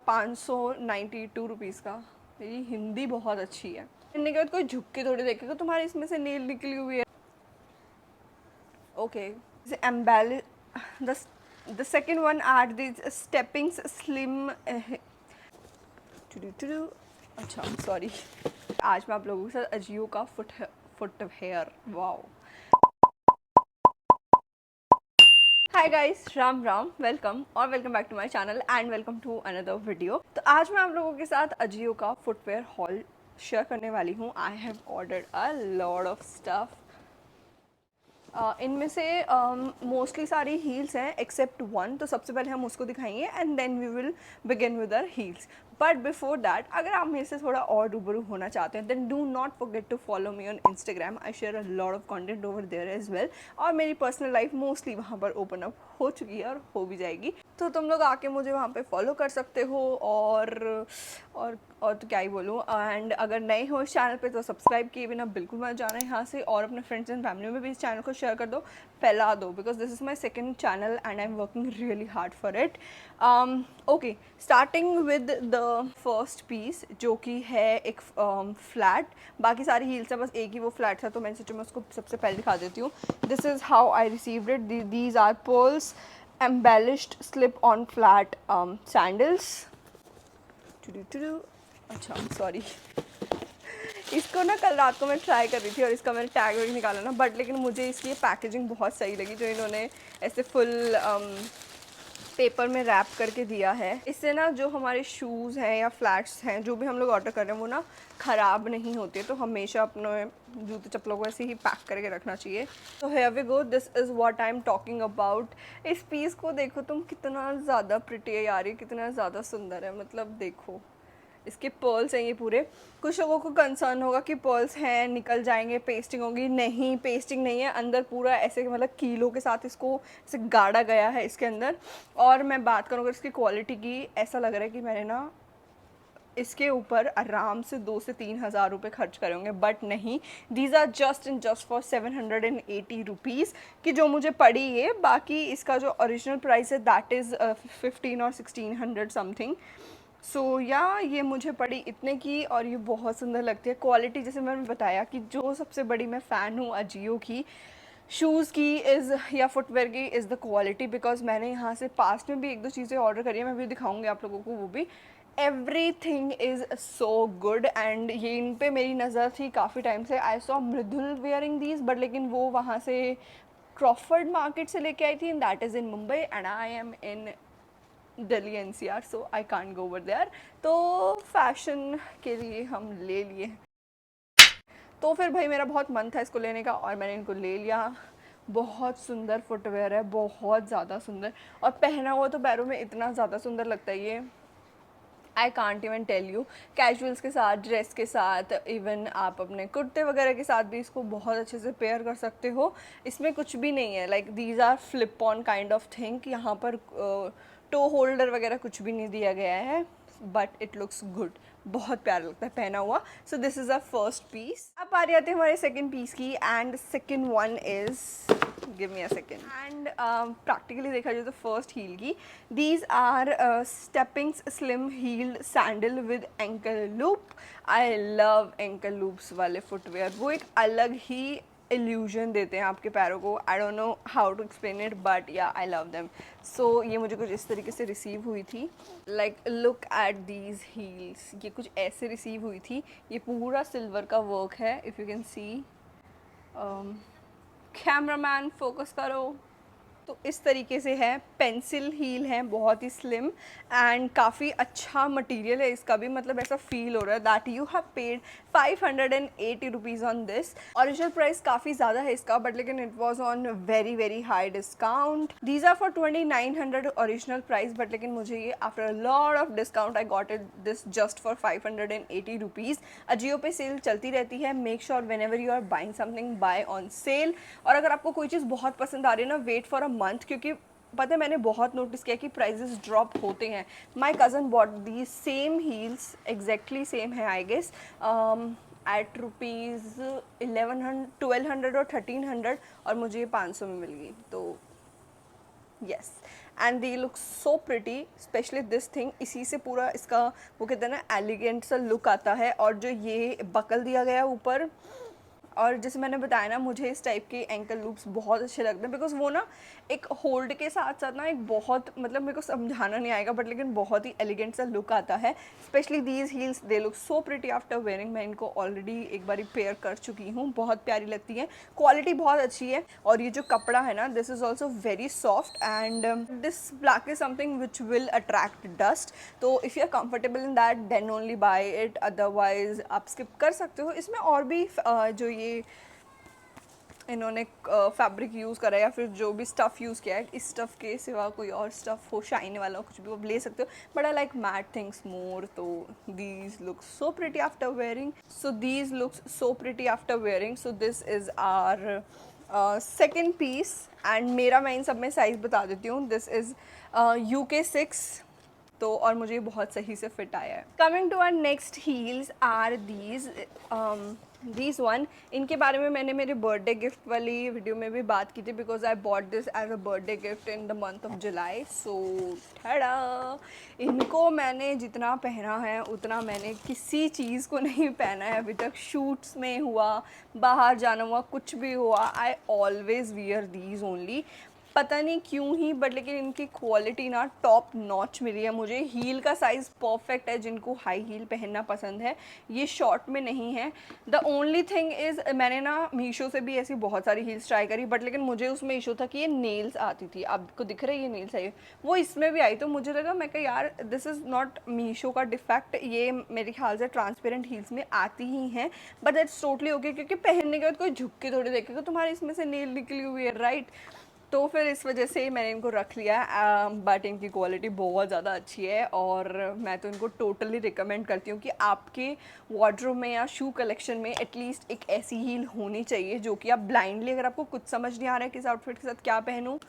₹592 का। मेरी हिंदी बहुत अच्छी है। पहनने के बाद कोई झुक के थोड़ी देखेगा तुम्हारे इसमें से नेल निकली हुई है। ओके, एम्बेल the second one are this steppings slim. अच्छा सॉरी। आज मैं आप लोगों के साथ अजियो का footwear, wow. Hi guys, Ram Ram, welcome back to my channel and welcome to another video. तो आज मैं आप लोगों के साथ अजियो का फुटवेयर हॉल शेयर करने वाली हूँ। I have ordered a lot of stuff. इनमें से मोस्टली सारी हील्स हैं एक्सेप्ट वन, तो सबसे पहले हम उसको दिखाएंगे and then we will begin with our heels. But before that, अगर आप मेरे से थोड़ा और रूबरू होना चाहते हैं then do not forget to follow me on Instagram. I share a lot of content over there as well. और मेरी पर्सनल लाइफ मोस्टली वहाँ पर ओपन अप हो चुकी है और हो भी जाएगी, तो तुम लोग आके मुझे वहाँ पे फॉलो कर सकते हो। और तो क्या ही बोलूँ। एंड अगर नए हो इस चैनल पे तो सब्सक्राइब किए बिना बिल्कुल मत जाना यहाँ से, और अपने फ्रेंड्स एंड फैमिली में भी इस चैनल को शेयर कर दो, फैला दो, because this is my second channel and I am working really hard for it. Okay, starting with the first piece जो कि है एक फ्लैट। बाकी सारी हील्स है, बस एक ही वो फ्लैट था, तो मैंने सोचा मैं उसको सबसे पहले दिखा देती हूँ। This is how I received it. These are pearls embellished slip on flat sandals। अच्छा सॉरी। इसको ना कल रात को मैं ट्राई कर रही थी और इसका मैंने टैग वैग निकाला ना, बट लेकिन मुझे इसकी पैकेजिंग बहुत सही लगी जो इन्होंने ऐसे फुल पेपर में रैप करके दिया है। इससे ना जो हमारे शूज़ हैं या फ्लैट्स हैं जो भी हम लोग ऑर्डर कर रहे हैं वो ना ख़राब नहीं होते, तो हमेशा अपने जूते चप्पलों को ऐसे ही पैक करके रखना चाहिए। तो here we go, this is what I am talking about. इस पीस को देखो तुम, कितना ज़्यादा प्रिटी है यार, ये कितना ज़्यादा सुंदर है। मतलब देखो, इसके पर्ल्स हैं ये पूरे। कुछ लोगों को कंसर्न होगा कि पर्ल्स हैं निकल जाएंगे, पेस्टिंग होगी। नहीं, पेस्टिंग नहीं है, अंदर पूरा ऐसे मतलब कीलों के साथ इसको ऐसे गाड़ा गया है इसके अंदर। और मैं बात करूँ अगर इसकी क्वालिटी की, ऐसा लग रहा है कि मैंने ना इसके ऊपर आराम से 2 से 3 हज़ार रुपये खर्च करे होंगे, बट नहीं, these are just for 780 rupees की जो मुझे पड़ी है। बाकी इसका जो ओरिजिनल प्राइस है दैट इज़ 15 और 1600 समथिंग। सो या ये मुझे पड़ी इतने की, और ये बहुत सुंदर लगती है। क्वालिटी जैसे मैंने बताया कि जो सबसे बड़ी मैं फ़ैन हूँ अजियो की शूज़ की इज़ या फुटवेयर की इज़ द क्वालिटी, बिकॉज मैंने यहाँ से पास्ट में भी एक दो चीज़ें ऑर्डर करी है, मैं भी दिखाऊंगी आप लोगों को वो भी। Everything is so good and ये इन पे मेरी नज़र थी काफ़ी टाइम से। I saw Mridul wearing these, but लेकिन वो वहाँ से क्रॉफर्ड मार्केट से लेके आई थी and that is in Mumbai and I am in Delhi NCR, so I can't go over there. तो फैशन के लिए हम ले लिए, तो फिर भाई मेरा बहुत मन था इसको लेने का और मैंने इनको ले लिया। बहुत सुंदर फुटवेयर है, बहुत ज़्यादा सुंदर, और पहना हुआ तो पैरों में इतना ज़्यादा सुंदर लगता है ये, I can't even tell you. Casuals के साथ, ड्रेस के साथ, इवन आप अपने कुर्ते वगैरह के साथ भी इसको बहुत अच्छे से पेयर कर सकते हो। इसमें कुछ भी नहीं है, like these R flip on kind of thing. यहाँ पर टो होल्डर वगैरह कुछ भी नहीं दिया गया है, बट इट लुक्स गुड, बहुत प्यारा लगता है पहना हुआ। So this is a first piece. अब आ जाते हैं हमारे सेकेंड पीस की, and second one is, give me a second. And practically देखा जाए तो फर्स्ट हील की, these are steppings slim heel sandal with ankle loop. I love ankle loops वाले फुटवेयर, वो एक अलग ही इल्यूजन देते हैं आपके पैरों को। I don't know how to explain it, but yeah I love them. सो ये मुझे कुछ इस तरीके से रिसीव हुई थी, like look at these heels. ये कुछ ऐसे रिसीव हुई थी। ये पूरा सिल्वर का वर्क है, if you can see. Cameraman focus करो। तो इस तरीके से है, पेंसिल हील है, बहुत ही स्लिम एंड काफ़ी अच्छा मटेरियल है इसका भी। मतलब ऐसा फील हो रहा है that you have paid 580 rupees on this. Original price काफ़ी ज़्यादा है इसका, बट लेकिन it was on very very high discount. These are for 2900 original price, but लेकिन मुझे ये after a lot of discount I got it this just for 580 rupees. AJIO पे sale चलती रहती है, make sure whenever you are buying something buy on sale. और अगर आपको कोई चीज़ बहुत पसंद आ रही है ना, वेट फॉर अ मंथ, क्योंकि पता है मैंने बहुत नोटिस किया कि प्राइजेस ड्रॉप होते हैं। My cousin bought the same heels, exactly same है आई गेस, एट रुपीज़ 1100, 1200 और 1300, और मुझे 500 में मिल गई। तो yes, and they look so pretty, specially this thing, इसी से पूरा इसका वो कहते हैं ना एलिगेंट सा लुक आता है। और जो ये बकल दिया गया है ऊपर, और जैसे मैंने बताया ना, मुझे इस टाइप के एंकल लूप्स बहुत अच्छे लगते हैं, बिकॉज वो ना एक होल्ड के साथ साथ ना एक बहुत, मतलब मेरे को समझाना नहीं आएगा बट लेकिन बहुत ही एलिगेंट सा लुक आता है। Specially these heels they look so pretty after wearing. मैं इनको ऑलरेडी एक बार पेयर कर चुकी हूँ, बहुत प्यारी लगती है, क्वालिटी बहुत अच्छी है। और ये जो कपड़ा है ना, this is also very soft and this black is something which will attract dust. तो if you are comfortable in that then only buy it, otherwise आप स्किप कर सकते हो। इसमें और भी जो ये इन्होंने फैब्रिक यूज़ करा है या फिर जो भी स्टफ़ यूज़ किया है, इस स्टफ़ के सिवा कोई और स्टफ़ हो शाइन वाला कुछ भी, वो ले सकते हो, but I like matte things more. तो these look so pretty after wearing, so these looks so pretty after wearing. So this is our second piece and मेरा, मैं इन सब में साइज़ बता देती हूँ, दिस इज़ UK6। तो और मुझे बहुत सही से फिट आया है। Coming to our next heels are these one. इनके बारे में मैंने मेरे बर्थडे गिफ्ट वाली वीडियो में भी बात की थी, because I bought this as a birthday gift in the month of July. So ठड़ा, इनको मैंने जितना पहना है उतना मैंने किसी चीज़ को नहीं पहना है अभी तक। शूट्स में हुआ, बाहर जाना हुआ, कुछ भी हुआ, I always wear these only. पता नहीं क्यों ही, बट लेकिन इनकी क्वालिटी ना टॉप नॉच मिली है मुझे। हील का साइज़ परफेक्ट है, जिनको हाई हील पहनना पसंद है, ये शॉर्ट में नहीं है। द ओनली थिंग इज़, मैंने ना मीशो से भी ऐसी बहुत सारी हील्स ट्राई करी, बट लेकिन मुझे उसमें इशू था कि ये नेल्स आती थी। आपको दिख रही है ये नेल्स है, वो इसमें भी आई, तो मुझे लगा, मैं कहा यार दिस इज़ नॉट मीशो का डिफेक्ट, ये मेरे ख्याल से ट्रांसपेरेंट हील्स में आती ही हैं। बट दैट्स टोटली ओके, क्योंकि पहनने के बाद कोई झुक के थोड़ी देखेगा तुम्हारे इसमें से नेल निकली हुई है, राइट। तो फिर इस वजह से मैंने इनको रख लिया। बट इनकी क्वालिटी बहुत ज़्यादा अच्छी है और मैं तो इनको टोटली रिकमेंड करती हूँ कि आपके वार्डरोब में या शू कलेक्शन में एटलीस्ट एक ऐसी हील होनी चाहिए जो कि आप ब्लाइंडली, अगर आपको कुछ समझ नहीं आ रहा है किस आउटफिट के साथ क्या पहनूँ,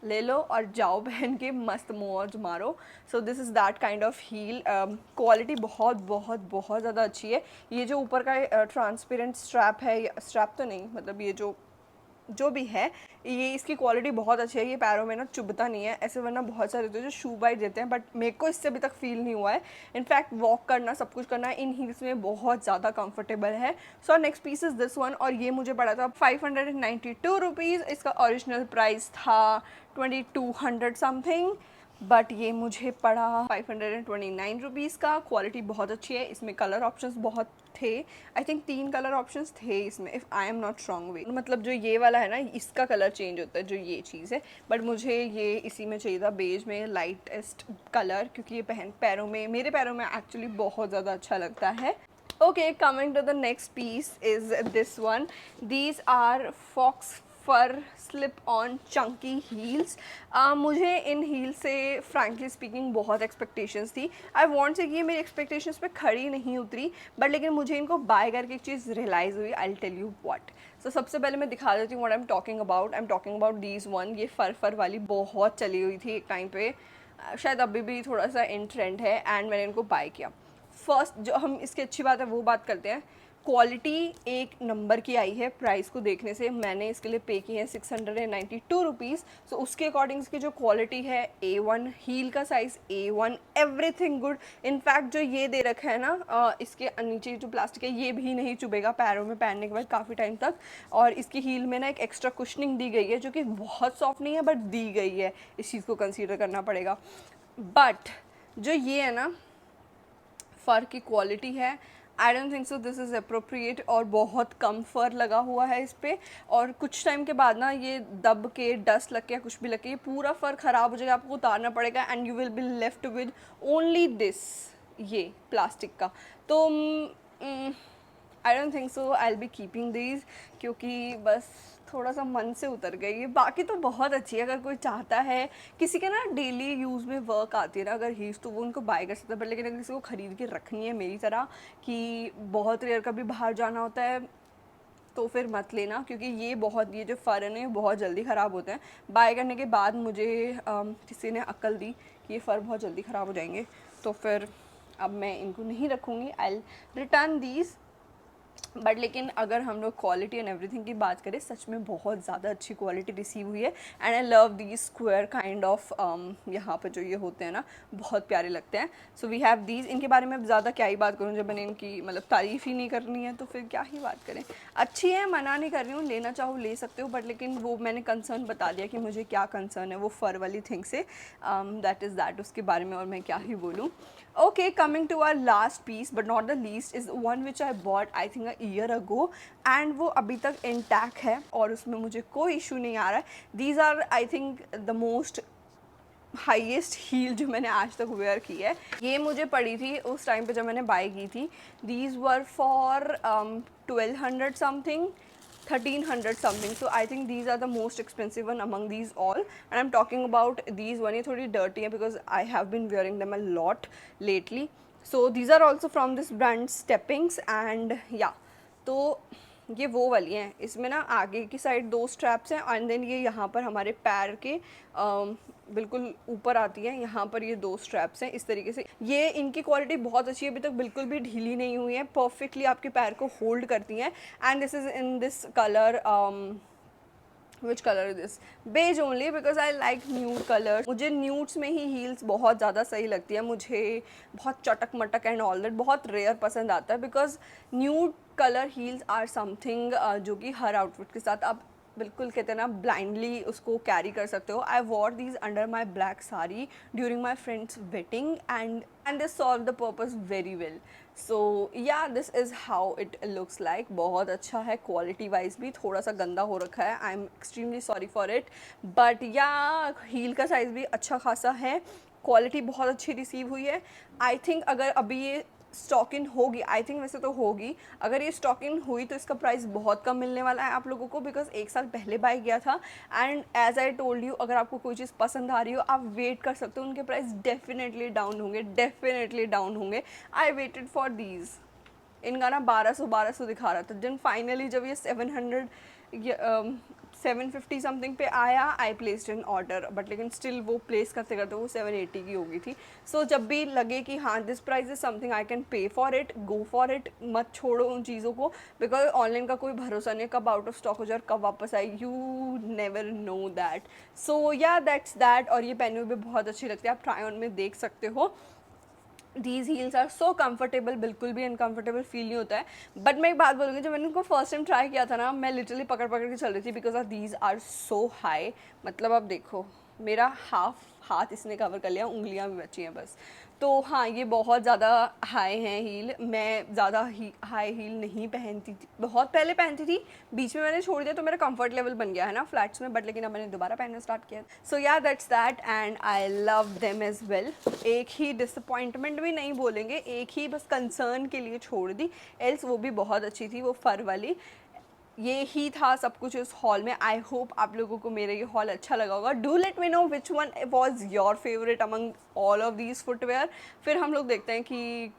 ले लो और जाओ पहन के मस्त मौज मारो। So this is that kind of heel. Quality बहुत बहुत बहुत ज़्यादा अच्छी है। ये जो ऊपर का ट्रांसपेरेंट स्ट्रैप है, स्ट्रैप तो नहीं, मतलब ये जो भी है, ये इसकी क्वालिटी बहुत अच्छी है। ये पैरों में ना चुभता नहीं है ऐसे, वरना बहुत सारे होते हैं जो शू बाइट देते हैं, बट मेरे को इससे अभी तक फील नहीं हुआ है। इनफैक्ट वॉक करना, सब कुछ करना इन हील्स में बहुत ज़्यादा कंफर्टेबल है। So next piece is this one, और ये मुझे पड़ा था 592 रुपीज़। इसका ओरिजिनल प्राइस था 2200 समथिंग, बट ये मुझे पड़ा 529 रुपीज़ का। क्वालिटी बहुत अच्छी है, इसमें कलर ऑप्शंस बहुत थे, आई थिंक 3 कलर ऑप्शंस थे इसमें, if I am not wrong way. मतलब जो ये वाला है ना, इसका कलर चेंज होता है, जो ये चीज़ है, बट मुझे ये इसी में चाहिए था, बेज में, लाइटेस्ट कलर, क्योंकि ये पैरों में, मेरे पैरों में एक्चुअली बहुत ज़्यादा अच्छा लगता है। Okay, coming to the next piece is this one. These are fox fur slip on chunky heels. मुझे इन हील से frankly speaking बहुत expectations थी। I want से कि ये मेरी expectations पे खड़ी नहीं उतरी, बट लेकिन मुझे इनको बाय करके एक चीज़ रियलाइज़ हुई। I'll tell you what. So सबसे पहले मैं दिखा देती हूँ what I'm talking about. I'm talking about these one. ये फर वाली बहुत चली हुई थी एक टाइम पे, शायद अभी भी थोड़ा सा इन ट्रेंड है, एंड मैंने इनको बाय किया। फर्स्ट जो हम इसकी अच्छी बात है वो बात करते हैं, क्वालिटी एक नंबर की आई है। प्राइस को देखने से मैंने इसके लिए पे किए हैं 692 रुपीज़। सो उसके अकॉर्डिंग इसकी जो क्वालिटी है A1, हील का size A1, everything good. In fact जो ये दे रखा है ना, इसके नीचे जो प्लास्टिक है, ये भी नहीं चुभेगा पैरों में पहनने के बाद काफ़ी टाइम तक। और इसकी हील में ना एक एक्स्ट्रा कुशनिंग दी गई है, जो कि बहुत सॉफ्ट नहीं है बट दी गई है, इस चीज़ को कंसीडर करना पड़ेगा। बट जो ये है ना, फ़र की क्वालिटी है, I don't think so this is appropriate, और बहुत कम फ़र लगा हुआ है इस पर। और कुछ टाइम के बाद ना ये दब के, डस्ट लग के या कुछ भी लग के, ये पूरा फ़र ख़राब हो जाएगा, आपको उतारना पड़ेगा, and you will be left with only this, ये प्लास्टिक का। तो I don't think so I will be keeping these, क्योंकि बस थोड़ा सा मन से उतर गई है। बाकी तो बहुत अच्छी है, अगर कोई चाहता है, किसी के ना डेली यूज़ में वर्क आती है ना अगर हील्स, तो वो उनको बाय कर सकता है। बट लेकिन अगर किसी को ख़रीद के रखनी है मेरी तरह, कि बहुत रेयर कभी बाहर जाना होता है, तो फिर मत लेना, क्योंकि ये जो फ़र है ना, बहुत जल्दी ख़राब होते हैं। बाय करने के बाद मुझे किसी ने अक्ल दी कि ये फ़र बहुत जल्दी ख़राब हो जाएंगे, तो फिर अब मैं इनको नहीं रखूँगी। आई रिटर्न दीज। बट लेकिन अगर हम लोग क्वालिटी एंड एवरीथिंग की बात करें, सच में बहुत ज़्यादा अच्छी क्वालिटी रिसीव हुई है। And I love the square kind of, यहाँ पर जो ये होते हैं ना, बहुत प्यारे लगते हैं। So we have these. इनके बारे में अब ज़्यादा क्या ही बात करूँ, जब मैंने इनकी मतलब तारीफ़ ही नहीं करनी है तो फिर क्या ही बात करें। अच्छी है, मना नहीं कर रही हूँ, लेना चाहो ले सकते हो, बट लेकिन वो मैंने कंसर्न बता दिया कि मुझे क्या कंसर्न है वो फ़र वाली थिंग से। दैट इज़ दैट, उसके बारे में और मैं क्या ही बोलूँ। Okay, coming to our last piece but not the least is one which I bought I think a year ago and वो अभी तक intact है और उसमें मुझे कोई issue नहीं आ रहा है। These are I think the most highest heel जो मैंने आज तक वेयर की है। ये मुझे पड़ी थी उस टाइम पे जब मैंने बाय की थी। These were for 1200 something, 1300 something. So I think these are the most expensive one among these all, and I'm talking about these one. ये थोड़ी dirty है because I have been wearing them a lot lately. So these are also from this brand Steppings and yeah, तो ये वो वाली हैं। इसमें ना आगे की साइड 2 स्ट्रैप्स हैं एंड देन ये यहाँ पर हमारे पैर के बिल्कुल ऊपर आती है, यहाँ पर ये 2 स्ट्रैप्स हैं इस तरीके से। ये इनकी क्वालिटी बहुत अच्छी है, अभी तक बिल्कुल भी ढीली नहीं हुई है, परफेक्टली आपके पैर को होल्ड करती हैं। And this is in this colour, which colour is this, beige only because I like nude colour. मुझे न्यूड्स में ही हील्स बहुत ज़्यादा सही लगती है, मुझे बहुत चटक मटक एंड ऑल दैट बहुत रेयर पसंद आता है because nude colour heels are something जो कि हर आउटफिट के साथ आप बिल्कुल कहते हैं ना ब्लाइंडली उसको कैरी कर सकते हो। I wore these under my black sari during my friends wedding and this solve the purpose very well. So yeah this is how it looks like. बहुत अच्छा है, क्वालिटी वाइज भी थोड़ा सा गंदा हो रखा है, I am extremely sorry for it, but या हील का साइज़ भी अच्छा खासा है, क्वालिटी बहुत अच्छी रिसीव हुई है। आई थिंक अगर अभी ये स्टॉक इन होगी, आई थिंक वैसे तो होगी, अगर ये स्टॉक इन हुई तो इसका प्राइस बहुत कम मिलने वाला है आप लोगों को बिकॉज 1 साल पहले बाय किया था। And as I told you, अगर आपको कोई चीज़ पसंद आ रही हो आप वेट कर सकते हो, उनके प्राइस डेफिनेटली डाउन होंगे, डेफिनेटली डाउन होंगे। I waited for these. इनका ना 1200 दिखा रहा था, देन फाइनली जब ये 750 समथिंग पे आया, आई प्लेस्ड एन ऑर्डर, बट लेकिन स्टिल वो प्लेस करते करते वो 780 की हो गई थी। सो जब भी लगे कि हाँ this price is something I can pay for it, go for it, मत छोड़ो उन चीज़ों को बिकॉज ऑनलाइन का कोई भरोसा नहीं, कब आउट ऑफ स्टॉक हो जाए और कब वापस आए, you never know that. So yeah that's that. और ये पहने हुए भी बहुत अच्छी लगती है, आप ट्राई ऑन में देख सकते हो। These heels are so comfortable, बिल्कुल भी अनकम्फर्टेबल फील नहीं होता है। बट मैं एक बात बोलूँगी, जब मैंने उनको फर्स्ट टाइम ट्राई किया था ना, मैं लिटरली पकड़ पकड़ के चल रही थी because of these are so high. मतलब अब देखो मेरा हाफ हाथ इसने कवर कर लिया, उंगलियां भी बची हैं बस। तो हाँ ये बहुत ज़्यादा हाई हैं हील, मैं ज़्यादा हाई हील नहीं पहनती थी, बहुत पहले पहनती थी, बीच में मैंने छोड़ दिया तो मेरा कंफर्ट लेवल बन गया है ना फ्लैट्स में, बट लेकिन अब मैंने दोबारा पहनना स्टार्ट किया। So yeah that's that and I love them as well. एक ही डिसअपॉइंटमेंट भी नहीं बोलेंगे, एक ही बस कंसर्न के लिए छोड़ दी, एल्स वो भी बहुत अच्छी थी, वो फ़र वाली। ये ही था सब कुछ इस हॉल में। आई होप आप लोगों को मेरा ये हॉल अच्छा लगा होगा। Do let me know which one was your favourite among all of these footwear. फिर हम लोग देखते हैं कि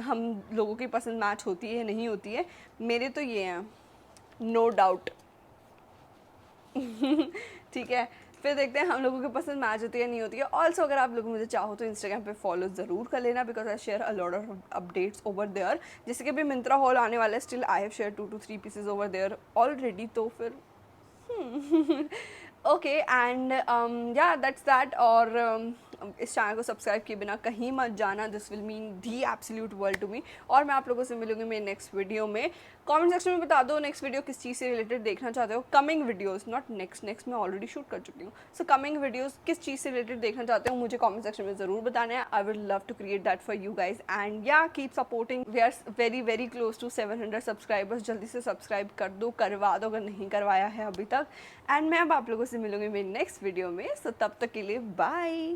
हम लोगों की पसंद मैच होती है नहीं होती है। मेरे तो ये हैं नो डाउट। ठीक है, फिर देखते हैं हम लोगों की पसंद मैच होती है नहीं होती है। ऑल्सो अगर आप लोग मुझे चाहो तो इंस्टाग्राम पे फॉलो ज़रूर कर लेना because I share a lot of updates over there. जैसे कि अभी मिंत्रा हॉल आने वाला है, still I have share 2 to 3 pieces over there already, तो फिर okay and yeah that's that. और इस चैनल को सब्सक्राइब किए बिना कहीं मत जाना, this will mean the absolute world to me. और मैं आप लोगों से मिलूंगी मेरे नेक्स्ट वीडियो में। कमेंट सेक्शन में बता दो नेक्स्ट वीडियो किस चीज़ से रिलेटेड देखना चाहते हो। कमिंग वीडियोस, नॉट नेक्स्ट मैं ऑलरेडी शूट कर चुकी हूँ। सो कमिंग वीडियोस किस चीज़ से रिलेटेड देखना चाहते हो मुझे कमेंट सेक्शन में ज़रूर बताना है। I would love to create that for you guys and yeah keep supporting. We are very very close to 700 subscribers. जल्दी से सब्सक्राइब कर दो, करवा दो अगर नहीं करवाया है अभी तक। एंड मैं अब आप लोगों से मिलूंगी मेरी नेक्स्ट वीडियो में। सो तब तक के लिए बाय।